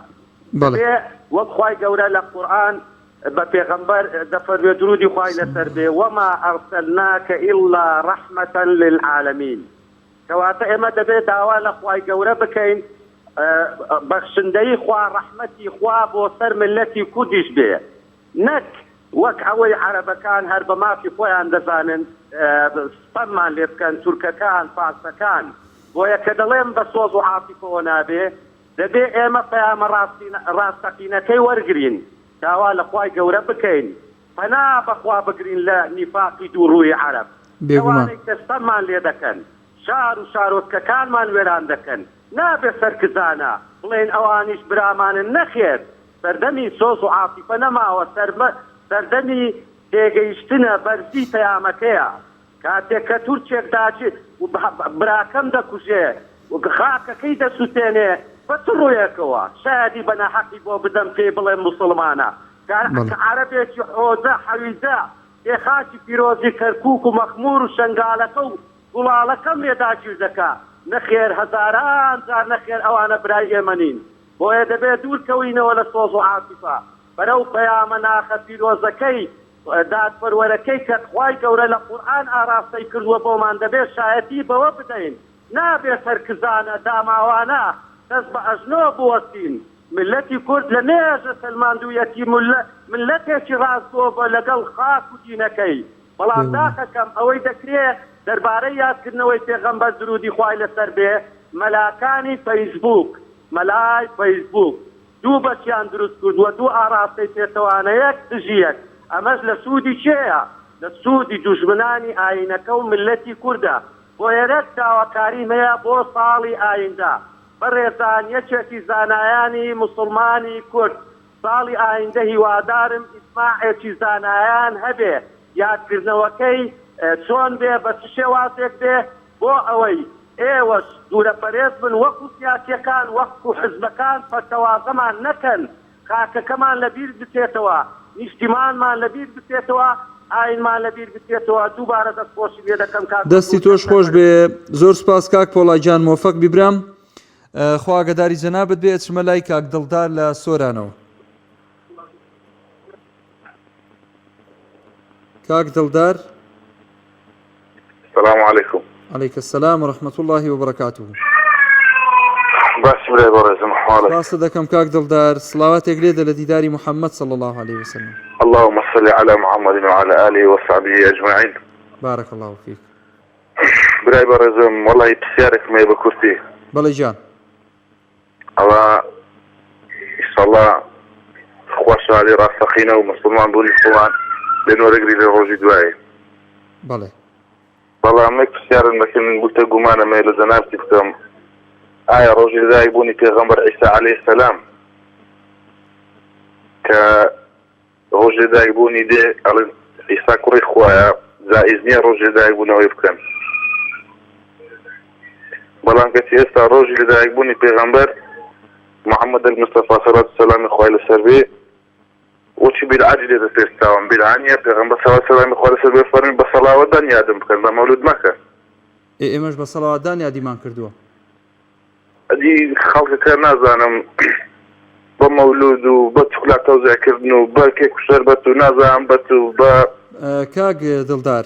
Speaker 10: بێ وەک خوای گەورە لە قورئان بە پێغەمبەر دەفەرمێ درودی خوای لەسەر بێ وەما ئەرسەلناکە ئیلا ڕەحمەتە للعالەمین کەواتە ئێمە دەبێت داوا لە خوای گەورە بکەین بەخشندەی خوا ڕەحمەتی خوا بۆ سەر ملەتی کوردیش بێ نەک وەک ئەوەی عەرەبەکان هەر بە مافی خۆیان دەزانن سپەممان لێ بکەن تورکەکان فارسەکان بۆیە کە دەڵێم بە سۆز و عاتیفەوە نابێ دەبێ ئێمە پەیامە ڕاستەقینەکەی وەرگرین داوا لە خوای گەورە بکەین پەنا بەخوا بگرین لە نیفاقی دووڕووی عەرەب ئەوانەی دەستەمان لێ دەکەن شار و شارۆچکەکانمان وێران دەکەن نابێ سەرکزانە بڵێن ئەوانیش برامانن نەخێر سەردەمی سۆز و عاتیفە نەماوە سەردەمی تێگەیشتنە بەرزی پەیامەکەیە کاتێک کە تورکێک داچێت براکەم دەکوژێ خاکەکەی دەسووتێنێ بە چ ڕوویەکەوە شایدی بە نەحەقی بۆ بدەم پێی بڵێم موسڵمانە کە عەرەبێکی حۆزە حەویزە پێ خاکی پیرۆزی کەرکووک و مەخمور و شەنگالەکە و گوڵاڵەکەم لێداگیر دەکا نەخێر هەزاران جار نەخێر ئەوانە برای ئێمە نین بۆیە دەبێت دوورکەوینەوە لە سۆز و عاتیفە بەرەو پەیامە ناخە پیرۆزەکەی دادپەروەرەکەی کە خوای گەورە لە قورئان ئاراستەی کردووە بۆمان دەبێت شایەتی بەوە بدەین نابێت سەرکزانە داماوانە دەست بە ئەژنۆ بوەستین ملەتی کورد لە نێژە سەلماندوویەتی ملەتێکی ڕاستگۆ بە لەگەڵ خاک و دینەکەی بەڵام داخەکەم ئەوەی دەکرێت دەربارەی یادکردنەوەی پێغەمبەر درودی خوای لەسەر بێ مەلاکانی فەیسبوک مەلای فەیسبوک دوو بەچیان دروست کردووە دوو ئاراستەی پێتەوانەیەک دژیەک ئەمەش لە سوودی چێە لە سوودی دوژمنانی ئاینەکە و ملەتی کوردە بۆ یەرەک داواکاری هەیە بۆ ساڵی ئایندا بەڕێزان یەکێکی زانایانی موسڵمانی کورد ساڵی ئاینده هیوادارم ئیسماعێکی زانایان هەبێ یادکردنەوەکەی چۆن بێ بە چ شێوازێک بێ بۆ ئەوەی ئێوەش دوورە پەرێز بن وەکو سیاسیەکان وەکو حزبەکان فەرتەوازەمان نەکەن خاکەکەمان لەبیر بچێتەوە نیشتیمانمان لەبیر بچێتەوە ئاینمان لەبیر بچێتەوە دووبارە دەستخۆشی لێ دەکەم
Speaker 1: دەستی تۆش خۆش بێ زۆر سپاس کاک پۆڵایجان مۆفەق بیبرام خوا ئاگاداری جەنابەت بێ چمە لای کاک دڵدار لە سۆرانەوە کاک دڵدار
Speaker 11: السلام عليكم.
Speaker 1: عليك السلام ورحمة الله وبركاته.
Speaker 11: باش بلا برزم حالك.
Speaker 1: باس دكم كاك دلدار صلواتك ليدة لديدار محمد صلى الله عليه وسلم.
Speaker 11: اللهم صل على محمد وعلى آله وصحبه أجمعين.
Speaker 1: بارك الله فيك.
Speaker 11: بلا برزم والله بسيارك ما يبكرتي.
Speaker 1: بلا جان.
Speaker 11: الله إن شاء الله خوش علي راسخينا ومسلمان بولي سلمان لأنه رجلي للروج دواعي.
Speaker 1: بله.
Speaker 11: والله ما يكفي لكن قلت قمانا ما يلزنابتي بكم آية رجل ذا يبوني پیغمبر عيسى عليه السلام كرجل ذا يبوني دي عيسى كوري خوايا زائزني رجل ذا يبوني ويبكم بلان كتي استا رجل ذا يبوني پیغمبر محمد المصطفى صلى الله عليه وسلم خواهي لسربي وشي بالعجل تستاوم بالعنية پیغمبر صلى الله عليه وسلم خواهي لسربي فرمي بصلاة ودن يادم بكن بمولود مكة
Speaker 1: إيماش بصلاة ودن يادي مان كردوه
Speaker 11: دي خلق كان نازانم بمولود وبتخلع توزيع كردنو بكيك وشربت ونازان بتو
Speaker 1: كاك دلدار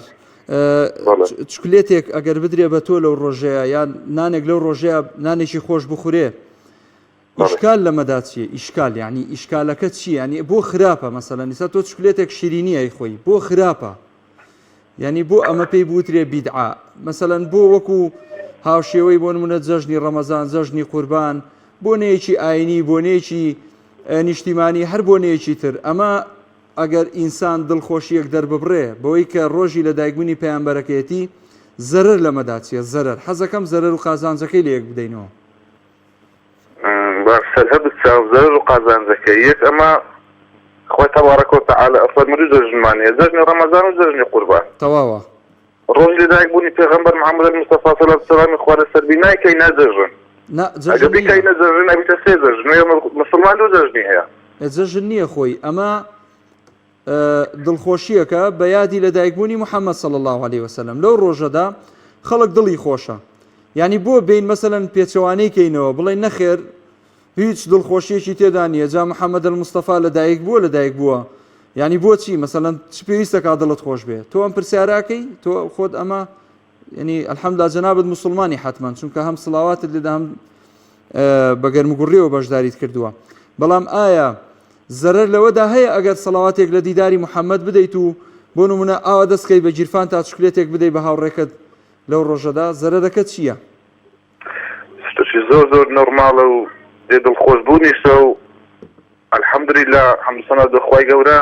Speaker 1: چکلێتێک ئەگەر بدرێ بە تۆ لەو ڕۆژەیە یان نانێک لەو ڕۆژەیە نانێکی خۆش بخورێ ئیشکال لەمەدا چیە ئیشکال یعنی ئیشکالەکە چی ینی بۆ خراپە مەسەلەن نیسا تۆ چکلێتێک شیرینیە خۆی بۆ خراپە ینی بۆ ئەمە پێی بوترێ بیدعا مەسەلەن بۆ وەکو هاوشێوەی بۆ نمونە جەژنی ڕەمەزان جەژنی قوربان بۆنەیەکی ئاینی بۆنەیەکی نیشتیمانی هەر بۆنەیەکی تر ئەمە ئەگەر ئینسان دڵخۆشیەک دەرببڕێ بەوەی کە ڕۆژی لە دایکبوونی پەیامبەرەکەیەتی زەرەر لەمەدا چیە زەرەر حەزەکەم زەرەر و قازانجەکەی لە یەک بدەینەوە
Speaker 11: زەرەر و قازانجەکەی یەک ئەمە خۆی تەبارەکە و تەعالە ئەفەرمووی جەژنمانەیە جەژنی ڕەمەزان و جەژنی قوربان
Speaker 1: تەواوە
Speaker 11: ڕۆژ لە دایکبوونی پێغەمبەر محەممەد المستەفا صلی الله علیه و سلم خوا لەسەربی نایکەی نەجەژن ئەگەر بیکەی نەجەژن ئەبیتە سێ جەژن مسلمان دوو جەژنی هەیە
Speaker 1: جەژن نییە خۆی ئەمە دڵخۆشیەکە بە یادی لە دایکبوونی محەممەد صلی الله عليه وسلم لەو ڕۆژەدا خەڵک دڵی خۆشە ینی بۆ بین مەسەلەن پێچەوانەی کەینەوە بڵێن نەخێر هیچ دڵخۆشیەکی تێدا نییە جا محەممەد المستەفا لە دایک بووە لە دایک بووە ینی بۆچی مەسەلەن چ پێویستەکە دڵت خۆش بێ تۆ ئەم پرسیاراکەی تۆ خۆت ئەمە ینی ئەلحەمدولیلا جەنابەت موسڵمانی حتمەن چونکە هەم سڵاواتت لێدا هەم بەگەرمگوڕیەوە بەشداریت کردووە بەڵام ئایا زەرەر لەوەدا هەیە ئەگەر سەڵاواتێک لە دیداری محەممەد بدەیت و بۆ نمونە ئاوا دەستکەی بە جیرفان تا چکلێتێک بدەیت بە هاوڕێکت لەو ڕۆژەدا زەرەرەکە چییە؟
Speaker 11: شتێکی زۆر زۆر نۆرماڵە و دێ دڵخۆشبوونیشە و الحەمدولیلا حەمدسەنە دەخوای گەورە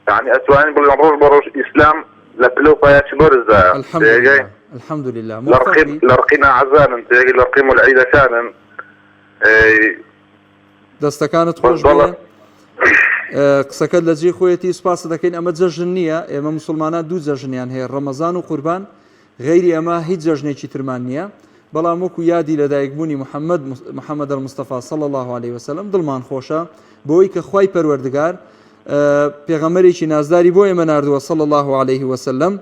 Speaker 11: یعنی ئەتوانین بڵێن ڕۆژ بە ڕۆژ ئیسلام لە پلە و پایاکی بەرزدایە
Speaker 1: الحەمدولیلا
Speaker 11: لە ڕقینا عەزانن تێگەی لە ڕقیم العیدەکانن
Speaker 1: دەستەکانت خۆش بڵێ قسەکەت لە جێ خۆیەتی سوپاس دەکەین ئەمە جەژن نییە ئێمە موسڵمانان دوو جەژنیان هەیە ڕەمەزان و قوربان غەیری ئەمە هیچ جەژنێکی ترمان نییە بەڵام وەکو یادی لە دایکبوونی محەممەد المستەفا صلی الله عليه وسلم دڵمان خۆشە بۆی کە خوای پەروەردگار پێغەمبەرێکی نازداری بۆ ئێمە ناردووە صلی الله عليه وسلم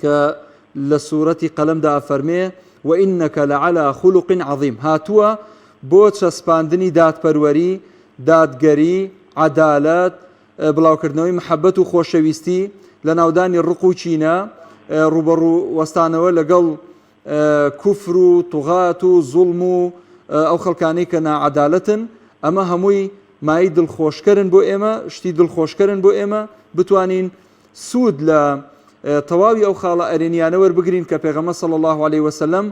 Speaker 1: کە لە سوورەتی قەلەمدا ئەفەرمێ وئینەکە لەعەلا خولق عەظیم هاتووە بۆ چەسپاندنی دادپەروەری دادگەری عەدالەت، بڵاوکردنەوەی محەبەت و خۆشەویستی لە ناودانی ڕق و چینە، ڕوبەڕوو وەستانەوە لەگەڵ کوفر و توغات و زوڵم و ئەو خەڵکانەی کە ناعەدالەتن. ئەمە هەمووی مای دڵخۆشکەرن بۆ ئێمە، شتی دڵخۆشکەرن بۆ ئێمە بتوانین سوود لە تەواوی ئەو خاڵە ئەرێنیانە وەربگرین کە پێغەمبەر صلی الله علیه وسلم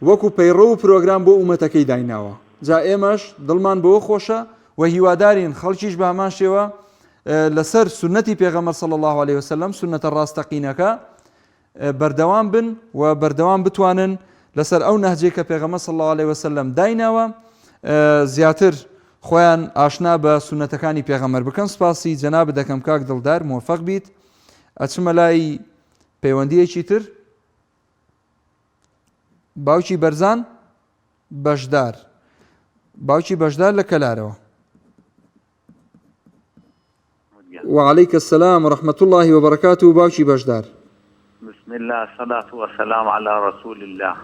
Speaker 1: وەکو پەیڕەو و پرۆگرام بۆ ئومەتەکەی دایناوە. جا ئێمەش دڵمان بەوە خۆشە و هیوادارین خەڵکیش بە هەمان شێوە لەسەر سنەتی پێغەمبەر صلی الله علیه وسلم، سنەتە ڕاستەقینەکە بەردەوام بن و بەردەوام بتوانن لەسەر ئەو نەهجەی کە پێغەمبەر صلی الله علیه وسلم دایناوە زیاتر خۆیان ئاشنا بە سنەتەکانی پێغەمبەر بکەن. سپاسی جەناب دەکەم کاک دڵدار، موفق بیت. ئەچمە لای پەیوەندیەکی تر. باوکی بەرزان بەشدار، باوکی بەشدار لە کەلارەوە. وعليك السلام ورحمة الله وبركاته. باوکی بەشدار.
Speaker 12: بسم الله الصلاة والسلام على رسول الله.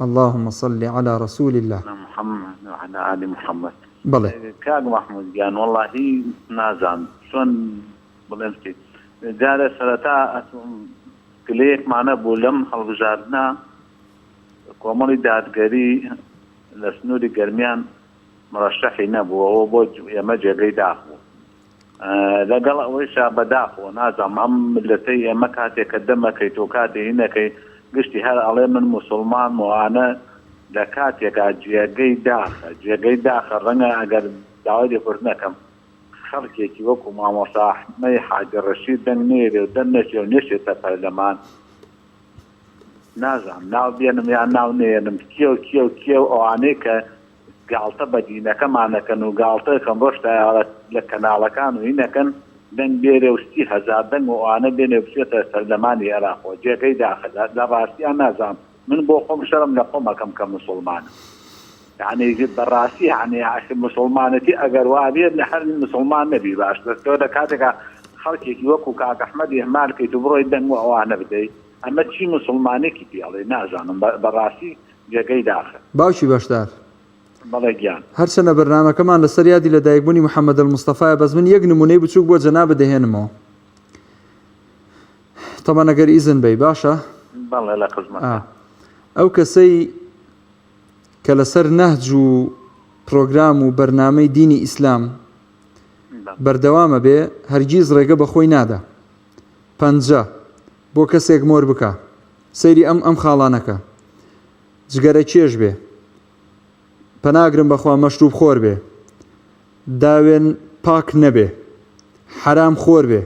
Speaker 1: اللهم صل على رسول الله
Speaker 12: محمد وعلى آل محمد.
Speaker 1: بله
Speaker 12: كاك محمود جان والله نازم شون بلنسكي جارة سرطاء كليك معنا بولم خلق جارنا كومالي دادگري لسنوري گرميان مرشحي نبو وبوج يمجي غيداخو لقل اويشا بداخو نازم عم ملتي يمكاتي كدما كي توكاتي هنا كي قشتي هذا علي من مسلمان وانا لكاتي جيغي داخل رنگا اگر دعوتي فرنكم خلقي وكو ماما صاح ما حاجة الرشيد دن نيري ودن نشي ونشي تفرلمان نازم ناو بينم يا ناو نيرم كيو اوانيك قالتا بدينك معنا كانوا قالتا كان رشتا لكنا كانوا هنا كان دن بيري وستي هزار دن وانا بيني وبسيطة سلماني اراخو جيغي داخل لا باسي نازم من بوقم شرم لقوم كمسلمان يعني براسي يعني عشان مسلمانتي اگر وابي نحن المسلمان نبي باش بس كذا كاتك خلقي يوكو كاك احمد اهمال كي تبرو يدن وانا بدي اما شي مسلماني كي يلا نازم براسي جاي داخل
Speaker 1: باوشي باشدار
Speaker 12: بەڵێگیان
Speaker 1: هەرچەنە بەرنامەکەمان لەسەر یادی لە دایکبوونی محەممەد المستەفایە بەس من یەک نمونەی بچووک بۆ جەناب دەهێنمەوە تەمان ئەگەر ئیزن بەی باشە
Speaker 12: بەڵێ لە خزمەت
Speaker 1: ئەو کەسەی کە لەسەر نەهج و پرۆگرام و بەرنامەی دینی ئیسلام بەردەوامە بێ هەرگیز ڕێگە بە خۆی نادا پەنجە بۆ کەسێک مۆر بکە سەیری ئەم خاڵانەکە جگەرە چێژ بێ پەناگرم بەخوا مەشروب خۆر بێ داوێن پاک نەبێ حرام خۆر بێ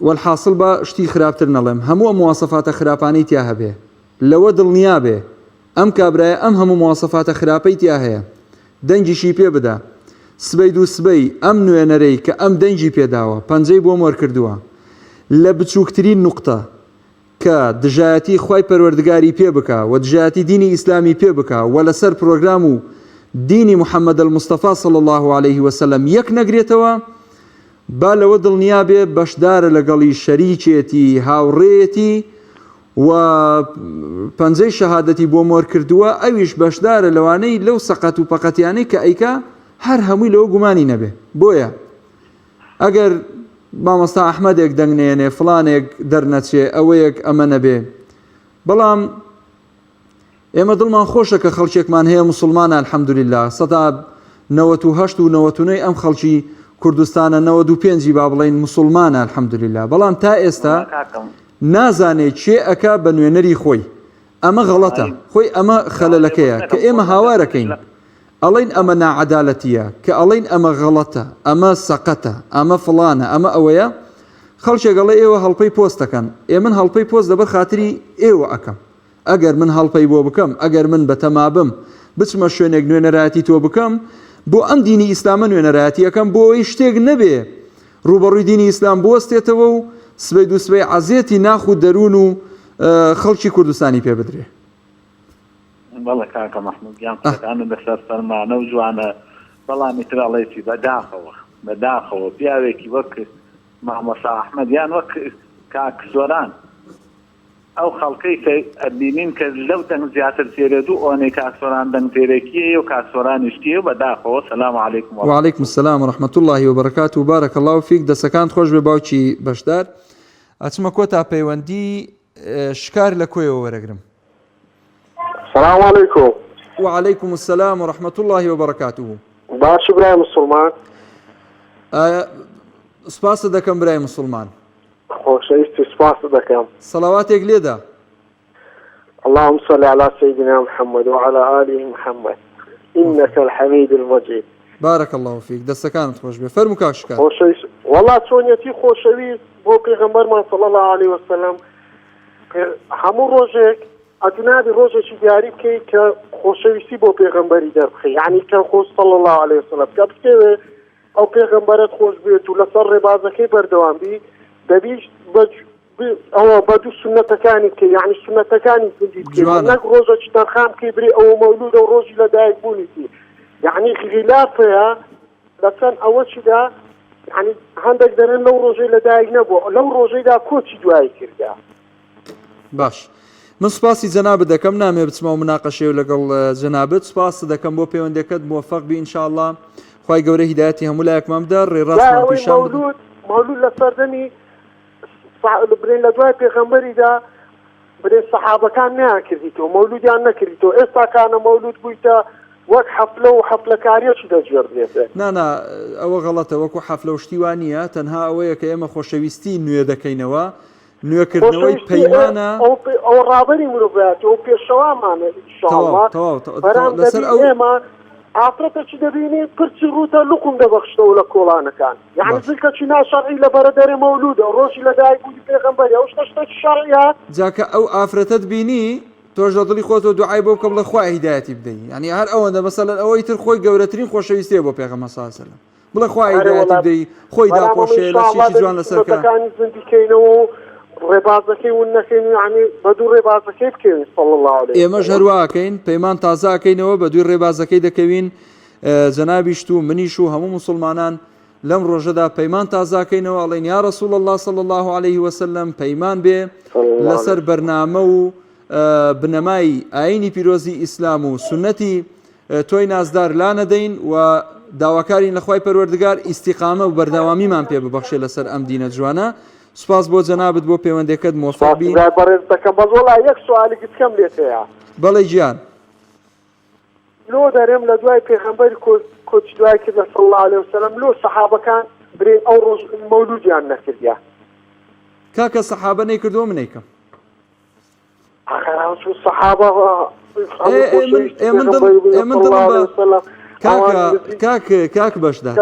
Speaker 1: والحاصل بە شتی خراپتر نەڵێم هەموو ئەم مواسەفاتە خراپانەی تیا هەبێ لەوە دڵنیا بێ ئەم کابرایە ئەم هەموو مواسەفاتە خراپەی تیا هەیە دەنگیشی پێ بدە سبەی دوو سبەی ئەم نوێنەرەی کە ئەم دەنگی پێداوە پەنجەی بۆ مۆر کردووە لە بچووکترین نوقتە کە دژایەتی خوای پەروەردگاری پێ بکە و دژایەتی دینی ئیسلامی پێ بکە و لەسەر پرۆگرام و دینی محەممەد المستەفا صلی الله عليه وسلم یەک نەگرێتەوە با لەوە دڵنیا بێ بەشدارە لەگەڵی شەریکێتی هاوڕێیەتی و پەنجەی شەهادەتی بۆ مۆر کردووە ئەویش بەشدارە لەوانەی لەو سەقەت و پەقەتیانەی کە ئەیکا هەر هەمووی لەوە گومانی نەبێ بۆیە ئەگەر مامۆستا ئەحمەدێک دەنگنێنێ فڵانێک دەرنەچێ ئەوەیەک ئەمە نەبێ بەڵام ئێمە دڵمان خۆشە کە خەڵکێکمان هەیە موسڵمانە الحەمدولله سەدا 98 و 99 ئەم خەڵکی کوردستانە 95 با بڵێن موسڵمانە الحەمدولله بەڵام تا ئێستا نازانێت چێ ئەکا بە نوێنەری خۆی ئەمە غەڵەتە خۆی ئەمە خەلەلەکەیە کە ئێمە هاوارەکەین ئەڵێن ئەمە ناعەدالەتیە کە ئەڵێن ئەمە غەڵەتە ئەمە سەقەتە ئەمە فڵانە ئەمە ئەوەیە خەڵکێک ئەڵێ ئێوە هەڵپەی پۆست دەکەن من هەڵپەی پۆست لەبەر خاتری ئێوە ئەکەم ئەگەر من هەڵپەی بۆ بکەم ئەگەر من بەتەما بم بچمە شوێنێک نوێنەرایەتی تۆ بکەم بۆ ئەم دینی ئیسلامە نوێنەرایەتی ئەەکەم بۆ ئەوەی شتێک نەبێ ڕوبەڕووی دینی ئیسلام بوەستێتەوە و سبەی دوو سبەی عەزیەتی ناخ و دەروون و خەڵکی کوردستانی پێ بدرێ
Speaker 12: بەڵێ کاکە مەحموود گیان قسەکانە لەسەر فەرمانە و جوانە بەڵامی تر ئەڵێکی بەداخەوە پیاوێکی وەک مامۆستا ئەحمەد یان وەک کاک زۆران ئەو خەڵکەی کە ئەبینین کە لەو دەنگ زیاتر تێرێت و ئەوانەی کاکسۆران دەنگ تێرێکیە و کاکسۆرانیشتیە بەداخەوە سەلام عەلەیکم
Speaker 1: وعليكم السلام ورحمة الله وبركاته وبارك الله فيك دەسەکان خۆش بێ باوکی بەشدار ئەچمە کۆتا پەیوەندی شکار لە کۆیەوە وەرەگرم.
Speaker 2: السلام عليكم.
Speaker 1: وعليكم السلام ورحمة الله وبركاته.
Speaker 2: باش براي مسلمان.
Speaker 1: سپاس دەکەم برای مسلمان.
Speaker 2: خۆشەویستی سپاس دەکەم.
Speaker 1: سەڵاواتێک لێدا.
Speaker 2: اللهم صل على سيدنا محمد وعلى آله محمد إنك الحميد المجيد.
Speaker 1: بارك الله فيك دەستەکانت خۆش بێ فەرموو کاک شکار.
Speaker 2: خۆشەویست والله چۆنیەتی خۆشەویست بۆ پێغەمبەرمان صلی الله عليه وسلم هەموو ڕۆژێک ئەدونابی ڕۆژێکی دیاری بکەیت کە خۆشەویستی بۆ پێغەمبەری دەربخەی یعنی کە خۆش صلی الله عليه وسلم کە بکەوێ ئەو پێغەمبەرت خۆش بێت و لەسەر ڕێبازەکەی بەردەوام بی دەبیش ئەوە بە دوو سنەتەکانی بکەی یعنی سنەتەکانی زندی بکەی نەک ڕۆژێکی دەرخام بکەی بری ئەوە مەولودە و ڕۆژی لەدایک بوونیتی یعنی خلافەیە لەسەر ئەوەشیدا یعنی هەندێک دەرێن لەو ڕۆژەی لەدایک نەبووە لەو ڕۆژەیدا کۆچی دوایی کردا.
Speaker 1: باش من سپاسی جەنابەت دەکەم نامێ بچمەوە مناقەشەیە لەگەڵ جەنابەت سپاس دەکەم بۆ پەیوەندەکەت موفق بی ئینشاءالله خوای گەورە هیدایەتی هەموو لایەکمان بدە ڕێڕاستمان پیشان بدە.
Speaker 2: مەولود لە سەردەمی برێن لە دوای پێغەمبەریدا برێ سەحابەکان نیان کردیتەوە مەولودیان نەکردیتەوە ئێستا کانە مەولود بوویتە وەک حەفلە و حەفلەکاریەکی دەجێڕدرێتێ.
Speaker 1: نانا ئەوە غەڵەتە وەکو حەفلە و شتیوان نییە تەنها ئەوەیە کە ئێمە خۆشەویستی نوێ دەکەینەوە نوێکردنەوەی پەیمانە
Speaker 2: ئەو ڕابەری مرۆڤایەتی ئەو پێشەوامانە لەسەر ئێمە ئافرەتێکی دەبینی پرچی ڕوتە لوقم دەبەخشتەوە لە کۆڵانەکان یعنی زیکەچی ناشەرعی لەبەرە دەرێ مەولودە ڕۆژی لەدایک بووی پێغەمبەری ئەو شتێکی شەرعیە
Speaker 1: جاکە ئەو ئافرەتەت بینی تۆش لە دڵی خۆتەوە دوعای بۆ بکەم لە خوای هیدایەتی بدەین یعنی هەر ئەوەندە مەسەلەن ئەوەی تر خۆی گەورەترین خۆشەویستیە بۆ پێغەمبەر صلی الله علیه وسلم بڵێ خوای هیدایەتی بدەی خۆی داپۆشێ لە چیزی جوان لەسەرکانی
Speaker 2: زندیکەینەوە و ڕێبازەکەی ون نەکەین یعنی بە دوو ڕێبازەکەی بکەین صلی الله علیه
Speaker 1: ئێمەش هەروواکەین پەیمان تازاکەینەوە بە دوی ڕێبازەکەی دەکەوین جەنابیشت و منیش و هەموو مسلمانان لەم ڕۆژەدا پەیمان تازاکەینەوە ئەڵێن یا رەسوول الله صلی الله عليه وسلم پەیمان بێ لەسەر بەرنامە و بنەمای ئاینی پیرۆزی ئیسلام و سنەتی تۆی نازدار لا نەدەین و داواکارین لە خوای پەروەردگار ئیستیقامە و بەردەوامیمان پێ ببەخشێ لەسەر ئەم دینە جوانە. سپاس بۆ جەنابەت بۆ پەیوەندەکەت موفق بی.
Speaker 2: یەک سواڵێکی بکەم لێت هەیە.
Speaker 1: بەڵێ گیان
Speaker 2: لۆ دەرێم لە دوای پێغەمبەری کۆچی دوای کرد صلی الله عليه وسلم لۆ سەحابەکان برێن ئەو ڕۆژ مەولودیان نەکردیا
Speaker 1: کاکە سەحابە نەیکردووە من نەیکەم
Speaker 2: سەحابە
Speaker 1: کاک بەشدار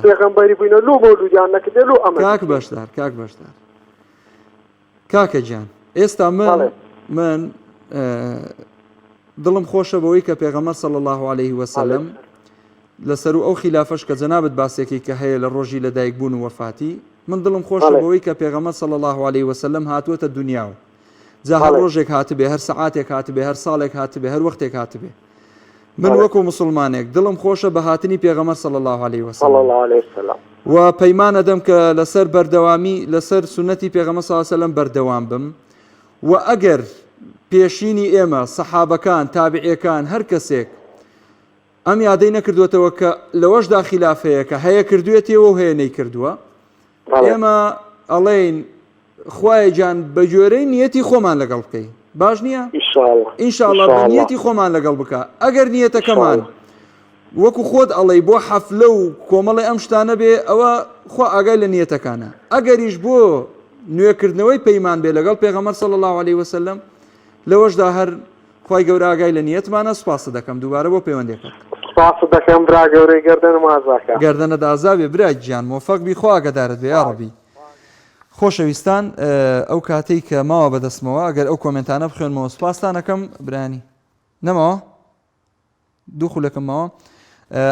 Speaker 2: پێغەمبەری بووینە لۆ مەولودیان نەکردێ لۆ ئەمە
Speaker 1: کاک بەشدار کاکە گیان ئێستا من دڵم خۆشە بەوەی کە پێغەمبەر صلی الله عليه وسلم لەسەر ئەو خلافەش کە جەنابەت باسێکی کە هەیە لە ڕۆژی لەدایک بوون و وەفاتی من دڵم خۆشە بەوەی کە پێغەمبەر صلی الله عليه وسلم هاتووەتە دنیاوە جا هەر ڕۆژێک هاتبێ هەر سەعاتێک هاتبێ هەر ساڵێک هاتبێ هەر وەختێک هاتبێ من وەکو مسلمانێک دڵم خۆشە بە هاتنی پێغەمبەر صلی الله عليه وسلم و پەیمان ئەدەم کە لەسەر بەردەوامی لەسەر سنەتی پێغەمبەر صلی الله عليه وسلم بەردەوام بم و ئەگەر پێشینی ئێمە سەحابەکان تابعیەکان هەر کەسێک ئەم یادەی نەکردوێتەوە کە لەوەشدا خلافەیە کە هەیە کردوێتەوە و هەیە نەیکردووە ئێمە ئەڵێن خوای جان بە جۆرەی نیەتی خۆمان لەگەڵ بکەین باش نییە ئینشاءڵڵا بە نیەتی خۆمان لەگەڵ بکە ئەگەر نیەتەکەمان وەکو خۆت ئەڵێ بۆ حەفلە و کۆمەڵی ئەم شتانە بێ ئەوە خوا ئاگای لە نیەتەکانە ئەگەریش بۆ نوێکردنەوەی پەیمان بێ لەگەڵ پێغەمبەر صلی الله عليه وسلم لەوەشدا هەر خوای گەورە ئاگای لە نیەتمانە سپاس دەکەم دووبارە بۆ پەیوەندێکەکە
Speaker 2: سپاس دەکەم برا گەورەی گەردەنم ئازاکە
Speaker 1: گەردەنەت ئازا بێ برای گیان موفق بی خوا ئاگادارت بێ یا ڕەبی. خۆشەویستان ئەو کاتەی کە ماوە بەدەستمەوە ئەگەر ئەو کۆمنتانە بخوێنمەوە سپاسانەکەم برانی نەمەوە دوو خولەکەم ماوە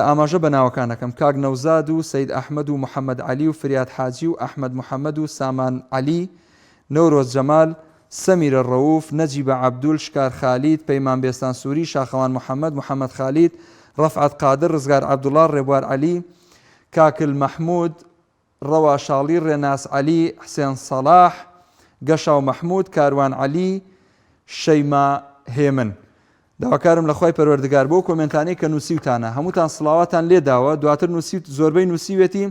Speaker 1: ئاماژە بە ناوەکانەکەم کاک نەوزاد و سەید ئەحمەد و محەممەد علی و فریاد حاجی و ئەحمەد محەممەد و سامان علی نەورۆز جەمال سەمیرە ڕەوف نەجیبە عەبدول شکار خالید پەیمان بێستان سووری شاخەوان محەممەد خالید ڕەفعەت قادر ڕزگار عەبدوڵڵا ڕێبوار علی کاکل مەحموود ڕەوا شاڵی ڕێناس علی حسێن سەلاح گەشاو مەحموود، کاروان عەلی، شەیما هێمن. داواکارم لە خوای پەروەردگار بۆ کۆمنتانەی کە نووسیوتانە هەمووتان سڵاواتان لێداوە، دواتر زۆربەی نووسیوێتی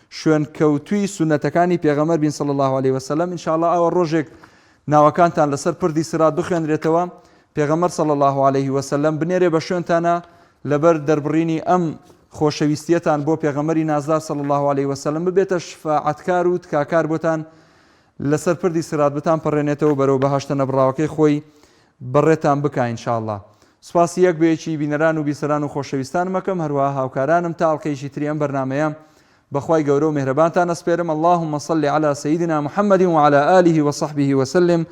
Speaker 1: شوێن کەوتووی سونەتەکانی پێغەمبەر بین صلی الله علیه وسلم. ئینشاءالله ئەوە ڕۆژێک ناوەکانتان لەسەر پردی سرات بخوێنرێتەوە، پێغەمبەر صلی الله علیه وسلم بنێرێ بە شوێنتانە لەبەر دەربڕینی ئەم خۆشەویستیەتان بۆ پێغەمبەری نازدار صلی الله علیه وسلم ببێتە شفاعەتکار و تکاکار بۆتان لەسەر پردی سرات بتان پەڕێنێتەوە بەرەو بەهەشتە نەبڕاوەکەی خۆی بەڕێتان بکە ئینشاءالله. سوپاسی یەک بەیەکی بینەران و بیسەران و خۆشەویستان مەکەم، هەروەها هاوکارانم تا ئەڵقەیەکی تری ئەم بەرنامەیە بەخوای گەورە و میهرەبانتان ئەسپێرم. اللهم صل على سيدنا محمد وعلى آله وصحبه وسلم.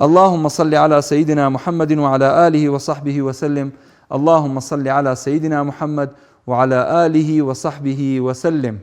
Speaker 1: اللهم صل على سيدنا محمد وعلى آله وصحبه وسلم. اللهم صل على سيدنا محمد وعلى آله وصحبه وسلم.